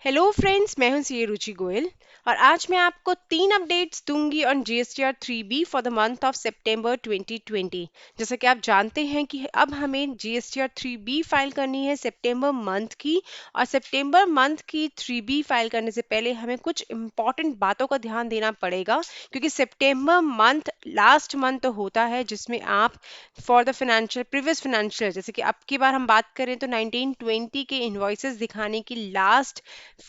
Hello friends, मैं हूं सी रुचि गोयल और आज मैं आपको 3 अपडेट्स दूंगी on GSTR 3B for the month of सितंबर 2020। जैसा कि आप जानते हैं कि अब हमें जीएसटीआर 3B फाइल करनी है सितंबर मंथ की, और सितंबर मंथ की 3B फाइल करने से पहले हमें कुछ इंपॉर्टेंट बातों का ध्यान देना पड़ेगा, क्योंकि सितंबर मंथ लास्ट मंथ होता है जिसमें आप for the financial previous financial, जैसे कि अब की बार हम बात करें तो 1920 के इन्वॉइसेस दिखाने की लास्ट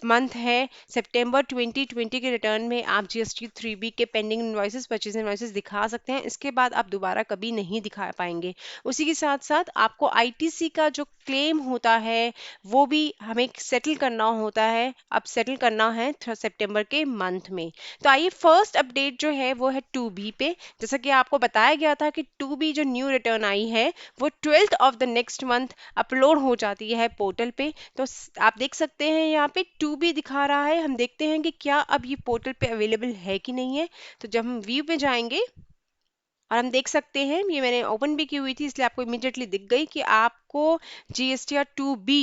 मंथ है। सितंबर 2020 के रिटर्न में आप जीएसटी 3B के पेंडिंग इनवॉइसेस, परचेज इनवॉइसेस दिखा सकते हैं। इसके बाद आप दोबारा कभी नहीं दिखा पाएंगे। उसी के साथ साथ आपको आईटीसी का जो क्लेम होता है वो भी हमें सेटल करना होता है, अब सेटल करना है सितंबर के मंथ में। तो आइए फर्स्ट अपडेट जो है वो है 2B पे। जैसा कि आपको बताया गया था कि 2B जो न्यू रिटर्न आई है वो 12th of the next month upload हो जाती है पोर्टल पे। तो आप देख सकते हैं यहाँ पे 2B दिखा रहा है। हम देखते हैं कि क्या अब ये पोर्टल पे अवेलेबल है कि नहीं है। तो जब हम व्यू पे जाएंगे और हम देख सकते हैं, ये मैंने ओपन भी की हुई थी इसलिए आपको इमीडिएटली दिख गई कि आपको जीएसटीआर 2B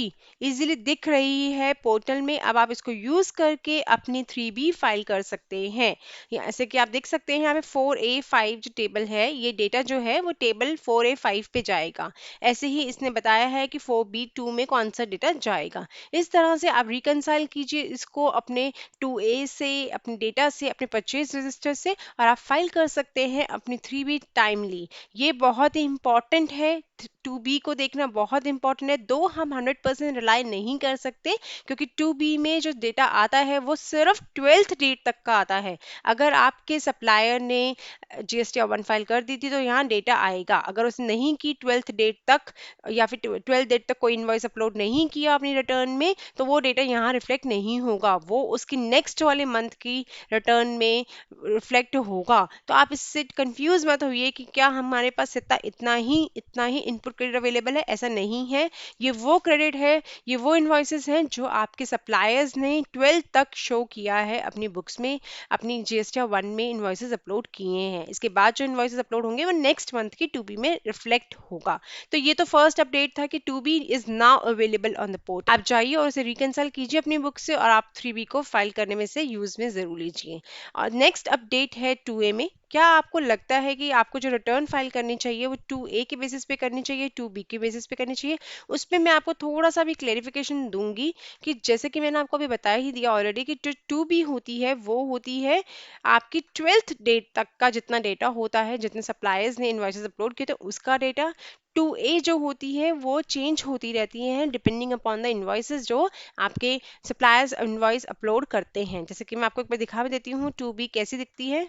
इजीली दिख रही है पोर्टल में। अब आप इसको यूज करके अपनी 3B फाइल कर सकते हैं। ऐसे कि आप देख सकते हैं यहाँ पे 4A5 जो टेबल है, ये डेटा जो है वो टेबल 4A5 पे जाएगा। ऐसे ही इसने बताया है कि 4B2 में कौन सा डेटा जाएगा। इस तरह से आप रिकंसाइल कीजिए इसको अपने 2A से, अपने डेटा से, अपने परचेज रजिस्टर से, और आप फाइल कर सकते हैं अपनी 3B टाइमली। ये बहुत ही इंपॉर्टेंट है। 2B को देखना बहुत इंपॉर्टेंट है। दो हम 100% रिलाई नहीं कर सकते, क्योंकि 2B में जो डेटा आता है वो सिर्फ 12th डेट तक का आता है। अगर आपके सप्लायर ने जीएसटीआर 1 फाइल कर दी थी तो यहाँ डेटा आएगा। अगर उसने नहीं की 12th डेट तक, या फिर 12th डेट तक कोई इनवॉइस अपलोड नहीं किया अपनी रिटर्न में, तो वो डेटा यहाँ रिफ्लेक्ट नहीं होगा, वो उसकी नेक्स्ट वाले मंथ की रिटर्न में रिफ्लेक्ट होगा। तो आप इससे कंफ्यूज मत होइए कि क्या हमारे पास इतना ही इनपुट क्रेडिट अवेलेबल है। ऐसा नहीं है। ये वो क्रेडिट है, ये वो इनवॉइसेस हैं जो आपके सप्लायर्स ने 12 तक शो किया है अपनी बुक्स में, अपनी जीएसटीआर 1 में इनवॉइसेस अपलोड किए हैं। इसके बाद जो इनवॉइसेस अपलोड होंगे वो नेक्स्ट मंथ की 2B में रिफ्लेक्ट होगा। तो ये तो फर्स्ट अपडेट था कि 2B is now available on the port. आप जाइए और उसे रिकंसाइल कीजिए अपनी बुक से, और आप 3B को फाइल करने में से यूज में जरूर लीजिए। और नेक्स्ट अपडेट है 2A में। क्या आपको लगता है कि आपको जो रिटर्न फाइल करनी चाहिए वो 2A के बेसिस पे करनी चाहिए, 2B के बेसिस पे करनी चाहिए? उस पर मैं आपको थोड़ा सा भी क्लेरिफिकेशन दूंगी कि जैसे कि मैंने आपको अभी बता ही दिया ऑलरेडी कि जो 2B होती है वो होती है आपकी 12th डेट तक का जितना डेटा होता है, जितने सप्लायर्स ने इनवॉइसेस अपलोड किए थे उसका डेटा। 2A जो होती है वो चेंज होती रहती है डिपेंडिंग अपॉन द इनवॉइसेस जो आपके सप्लायर्स इनवॉइस अपलोड करते हैं। जैसे कि मैं आपको एक बार दिखा भी देती हूँ 2B कैसी दिखती है।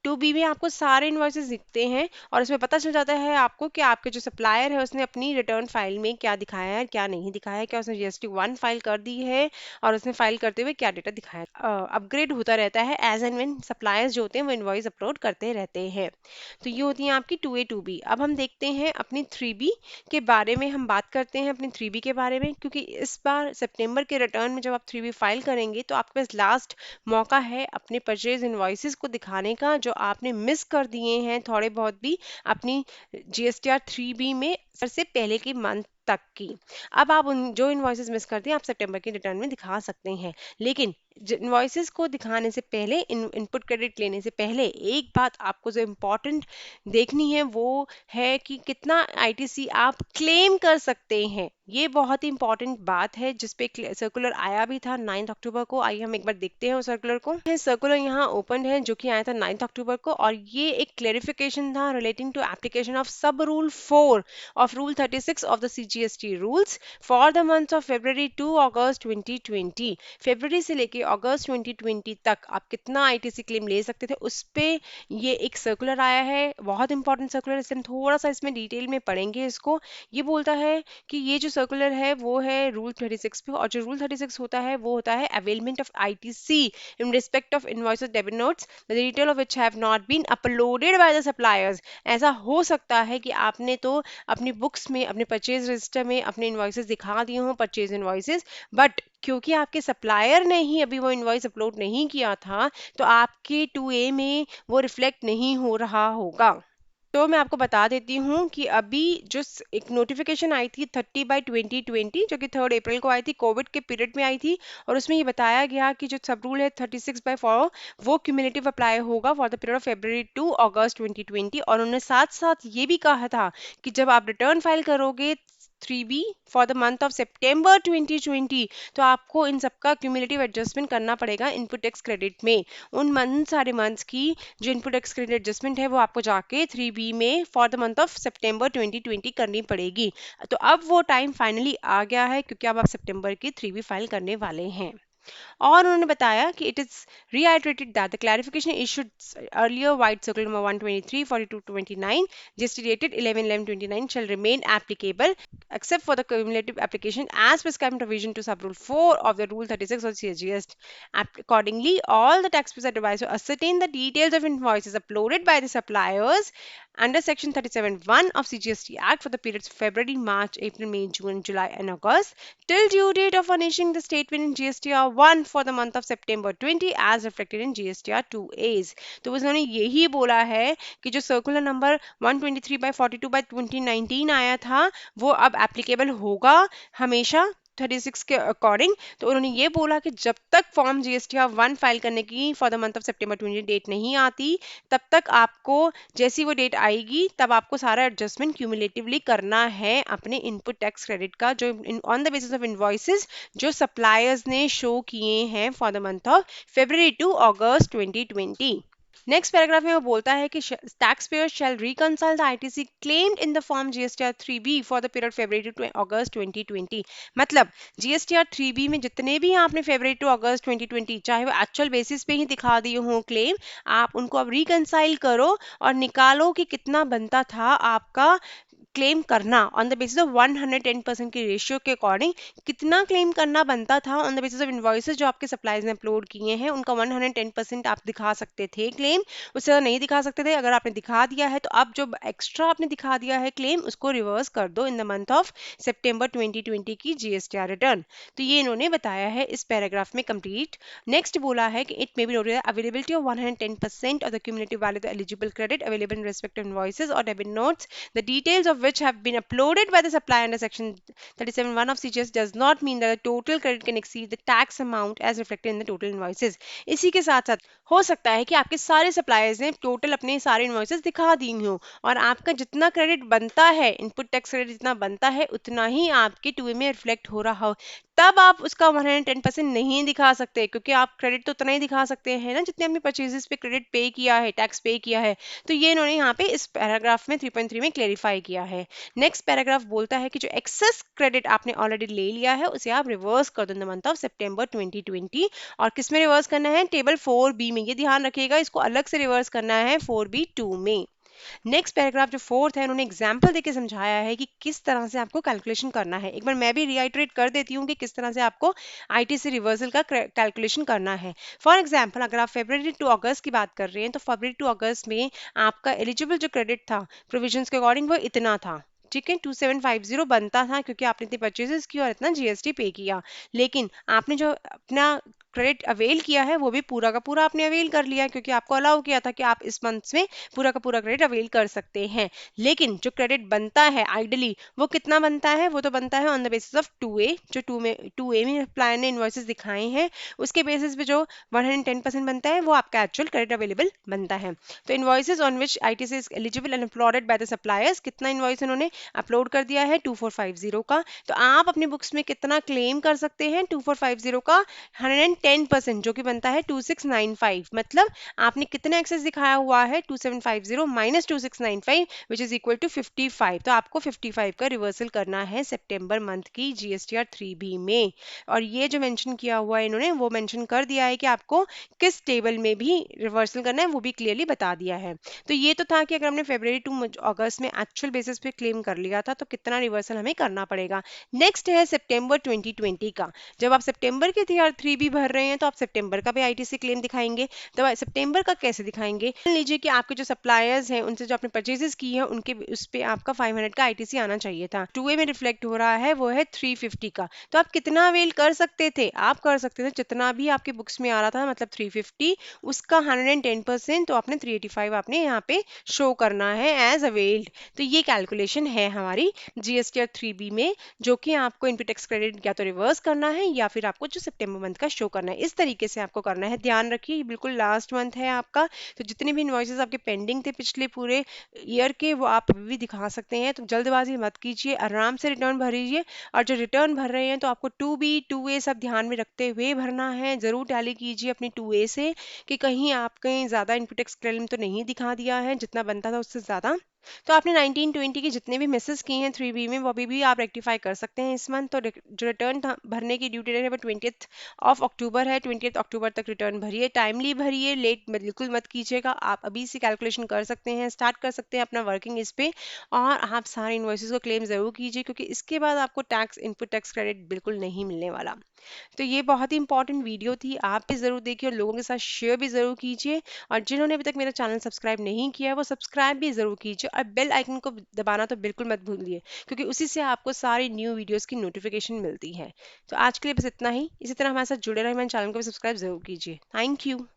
2B में आपको सारे इनवॉइसेस दिखते हैं और इसमें पता चल जाता है आपको कि आपके जो सप्लायर है उसने अपनी रिटर्न फाइल में क्या दिखाया है, क्या नहीं दिखाया है, क्या उसने जीएसटी 1 फाइल कर दी है और उसने फाइल करते हुए क्या डेटा दिखाया है। अपग्रेड होता रहता है एज एंड व्हेन सप्लायर्स जो होते हैं वो इनवॉइस अपलोड करते रहते हैं। तो ये होती है आपकी 2A 2B। अब हम देखते हैं अपनी 3B के बारे में। हम बात करते हैं अपनी 3B के बारे में, क्योंकि इस बार सितंबर के रिटर्न में जब आप 3B फाइल करेंगे तो आपके पास लास्ट मौका है अपने परचेज इनवॉइसेस को दिखाने का जो आपने मिस कर दिए हैं थोड़े बहुत भी अपनी जीएसटीआर 3B में से पहले की मंथ तक की। अब आप उन जो इनवॉइसेस मिस करते हैं आप सितंबर के रिटर्न में दिखा सकते हैं। लेकिन इनवॉइसेस को दिखाने से पहले, इनपुट क्रेडिट लेने से पहले, एक बात आपको जो इम्पोर्टेंट देखनी है वो है कि कितना आईटीसी आप क्लेम कर सकते हैं। ये बहुत ही इंपॉर्टेंट बात है जिसपे सर्कुलर आया भी था 9 अक्टूबर को। आइए हम एक बार देखते हैं उस सर्कुलर को। सर्कुलर यहाँ ओपन है जो कि आया था 9 अक्टूबर को, और ये एक क्लेरिफिकेशन था रिलेटिंग टू एप्लीकेशन ऑफ सब rule 4 of Rule 36 of the CGST rules for the months of February to August 2020। फरवरी से लेके अगस्त 2020 तक आप कितना आईटीसी क्लेम ले सकते थे उस पे ये एक सर्कुलर आया है। बहुत इंपॉर्टेंट सर्कुलर, इससे हम थोड़ा सा इसमें डिटेल में पढ़ेंगे इसको। ये बोलता है कि ये जो सर्कुलर है वो है रूल 36 पे, और जो रूल 36 होता है वो होता है availment of ITC in respect of invoices debit notes the detail of which have not been uploaded by the suppliers। ऐसा हो सकता है कि आपने तो अपनी बुक्स में, अपने परचेज रजिस्टर में अपने इनवॉइसेस दिखा दिए हों, परचेज इनवॉइसेस, बट क्योंकि आपके सप्लायर ने ही अभी वो इनवॉइस अपलोड नहीं किया था तो आपके 2A में वो रिफ्लेक्ट नहीं हो रहा होगा। तो मैं आपको बता देती हूँ कि अभी जो एक नोटिफिकेशन आई थी 30/2020 जो कि 3 अप्रैल को आई थी, कोविड के पीरियड में आई थी, और उसमें ये बताया गया कि जो सब रूल है 36/4 वो क्यूमुलेटिव अप्लाई होगा for the period of February to अगस्त 2020। और उन्होंने साथ साथ ये भी कहा था कि जब आप रिटर्न फाइल करोगे 3B for the month of सितंबर 2020 तो आपको इन सबका क्यूमुलेटिव एडजस्टमेंट करना पड़ेगा इनपुट टैक्स क्रेडिट में। उन सारे मंथ्स की जो इनपुट टैक्स क्रेडिट एडजस्टमेंट है वो आपको जाके 3B में फॉर द मंथ ऑफ सितंबर 2020 करनी पड़ेगी। तो अब वो टाइम फाइनली आ गया है क्योंकि अब आप सितंबर की 3B फाइल करने वाले हैं। और उन्होंने बताया कि it is reiterated that the clarification issued earlier White Circular number 123 4229 GST dated 11/11/29 shall remain applicable except for the cumulative application as prescribed in provision to sub rule 4 of the rule 36 of CGS. Accordingly, all the taxpayers are advised to ascertain the details of invoices uploaded by the suppliers under section 37(1) of CGST Act for the periods February, March, April, May, June, July and August till due date of furnishing the statement in GSTR 1 for the month of September 20 as reflected in GSTR 2As। तो उन्होंने यही बोला है कि जो circular number 123/42/2019 आया था वो अब एप्लीकेबल होगा हमेशा 36 के अकॉर्डिंग। तो उन्होंने ये बोला कि जब तक फॉर्म GSTR 1 फाइल करने की for the month of September 20 date नहीं आती तब तक आपको जैसी वो डेट आएगी तब आपको सारा एडजस्टमेंट क्यूमुलेटिवली करना है अपने इनपुट टैक्स क्रेडिट का जो on the basis of invoices जो सप्लायर्स ने शो किए हैं for the month of February to अगस्त 2020। नेक्स्ट पैराग्राफ में वो बोलता है कि tax payer shall reconcile the ITC claimed in the form GSTR 3B for the period February to अगस्त 2020। मतलब GSTR 3B में जितने भी आपने February टू अगस्त 2020 चाहे वो एक्चुअल बेसिस पे ही दिखा दिए हों क्लेम, आप उनको अब रिकंसाइल करो और निकालो कि कितना बनता था आपका क्लेम करना ऑन द बेसिस ऑफ 110% की रेशियो के अकॉर्डिंग कितना क्लेम करना बनता था on the basis of invoices जो आपके सप्लायर्स ने अपलोड किए हैं उनका 110% आप दिखा सकते थे क्लेम, उससे ज़्यादा नहीं दिखा सकते थे। अगर आपने दिखा दिया है तो अब जो एक्स्ट्रा आपने दिखा दिया है क्लेम उसको रिवर्स कर दो इन द मंथ ऑफ सितंबर 2020 की GSTR रिटर्न। तो ये इन्होंने बताया है इस पैराग्राफ में कंप्लीट। नेक्स्ट बोला है कि it may be noted availability of 110% of the cumulative value of eligible credit available in respect of invoices और debit notes the details of which have been uploaded by the supplier under section 37(1) of CGS does not mean that the total credit can exceed the tax amount as reflected in the total invoices। इसी के साथ साथ हो सकता है कि आपके सारे सप्लायर्स ने टोटल अपने सारे इनवॉइसेस दिखा दी हो और आपका जितना क्रेडिट बनता है इनपुट टैक्स क्रेडिट जितना बनता है उतना ही आपके 2A में रिफ्लेक्ट हो रहा हो, तब आप उसका 110% नहीं दिखा सकते क्योंकि आप क्रेडिट तो उतना ही दिखा सकते हैं ना जितने आपने परचेजेस पे क्रेडिट पे किया है, टैक्स पे किया है। तो ये इन्होंने यहाँ पे इस पैराग्राफ में 3.3 में क्लेरिफाई किया है। नेक्स्ट पैराग्राफ बोलता है कि जो एक्सेस क्रेडिट आपने ऑलरेडी ले लिया है उसे आप रिवर्स कर दो इन द मंथ ऑफ सितंबर 2020। और किस में रिवर्स करना है? टेबल 4B में। ये ध्यान रखिएगा, इसको अलग से रिवर्स करना है 4B2 में। नेक्स्ट पैराग्राफ जो फोर्थ है उन्होंने एग्जाम्पल देके समझाया है कि किस तरह से आपको कैलकुलेशन करना है। एक बार मैं भी रिआइटरेट कर देती हूँ कि किस तरह से आपको आईटीसी रिवर्सल का कैलकुलेशन करना है। फॉर एग्जाम्पल अगर आप February टू अगस्त की बात कर रहे हैं तो February टू अगस्त में आपका एलिजिबल जो क्रेडिट था प्रोविजंस के अकॉर्डिंग वो इतना था, ठीक है, 2750 बनता था क्योंकि आपने इतने परचेजेस की और इतना GST पे किया। लेकिन आपने जो अपना क्रेडिट अवेल किया है वो भी पूरा का पूरा आपने अवेल कर लिया क्योंकि आपको अलाउ किया था कि आप इस मंथ में पूरा का पूरा क्रेडिट अवेल कर सकते हैं। लेकिन जो क्रेडिट बनता है आइडली वो कितना बनता है? वो तो बनता है on the basis of 2A, जो 2A में प्लान ने इन्वॉइसेस दिखाए हैं उसके बेसिस पे जो 110% बनता है वो आपका एक्चुअल क्रेडिट अवेलेबल बनता है। तो invoices on which ITC is eligible and uploaded by the suppliers, कितना इन्वॉइस उन्होंने अपलोड कर दिया है 2450 का। तो आप अपनी बुक्स में कितना क्लेम कर सकते हैं 2450 का? 110% जो कि बनता है 2695। मतलब आपने कितना एक्सेस दिखाया हुआ है 2750 minus 2695 which is equal to 55। तो आपको 55 का रिवर्सल करना है सितंबर मंथ की GSTR 3B में। और ये जो मेंशन किया हुआ है इन्होंने वो मेंशन कर दिया है कि आपको किस टेबल में भी रिवर्सल करना है वो भी क्लियरली बता दिया है। तो ये तो था कि अगर हमने February टू अगस्त में एक्चुअल बेसिस पे क्लेम कर लिया था, तो कितना रिवर्सल हमें करना पड़ेगा। नेक्स्ट है सितंबर 2020 का। जब आप सितंबर के TR 3B भर रहे हैं तो आप सितंबर का भी ITC क्लेम दिखाएंगे। तो सितंबर का कैसे दिखाएंगे, मान लीजिए कि आपके जो सप्लायर्स हैं उनसे जो आपने परचेजेस की है उनके उस पे आपका 500 का ITC आना चाहिए था, 2A में रिफ्लेक्ट हो रहा है वो है 350 का। तो आप कितना अवेल कर सकते थे, आप कर सकते थे जितना भी आपके बुक्स में आ रहा था, मतलब 350 उसका 110%, तो आपने 385 आपने यहाँ पे शो करना है एज अवेल्ड। तो ये कैलकुलेशन है हमारी GSTR 3B में, जो कि आपको इनपुट टैक्स क्रेडिट या तो रिवर्स करना है या फिर आपको जो सितंबर मंथ का शो करना है, इस तरीके से आपको करना है। ध्यान रखिए ये बिल्कुल लास्ट मंथ है आपका, तो जितने भी इनवॉइसेस आपके पेंडिंग थे पिछले पूरे ईयर के वो आप अभी भी दिखा सकते हैं। तो जल्दबाजी मत कीजिए, आराम से रिटर्न भरिए। और जो रिटर्न भर रहे हैं तो आपको 2B 2A सब ध्यान में रखते हुए भरना है। जरूर टैली कीजिए अपनी 2A से कि कहीं आप कहीं ज़्यादा इनपुट टैक्स क्लेम तो नहीं दिखा दिया है जितना बनता था उससे ज़्यादा। तो आपने 1920 के जितने भी मिसेस की हैं 3B में वो अभी भी आप रेक्टिफाई कर सकते हैं इस मंथ। तो जो रिटर्न भरने की ड्यू डेट है वो 20 अक्टूबर है। 20 अक्टूबर तक रिटर्न भरिए, टाइमली भरिए, लेट बिल्कुल मत कीजिएगा। आप अभी से कैलकुलेशन कर सकते हैं, स्टार्ट कर सकते हैं अपना वर्किंग इस पे। और आप सारे इन्वॉइसेस को क्लेम जरूर कीजिए, क्योंकि इसके बाद आपको टैक्स इनपुट टैक्स क्रेडिट बिल्कुल नहीं मिलने वाला। तो ये बहुत ही इंपॉर्टेंट वीडियो थी, आप भी ज़रूर देखिए और लोगों के साथ शेयर भी ज़रूर कीजिए। और जिन्होंने अभी तक मेरा चैनल सब्सक्राइब नहीं किया है वो सब्सक्राइब भी ज़रूर कीजिए और बेल आइकन को दबाना तो बिल्कुल मत भूलिए, क्योंकि उसी से आपको सारी न्यू वीडियोस की नोटिफिकेशन मिलती है। तो आज के लिए बस इतना ही। इसी तरह हमारे साथ जुड़े रहे, मेरे चैनल को भी सब्सक्राइब ज़रूर कीजिए। Thank you.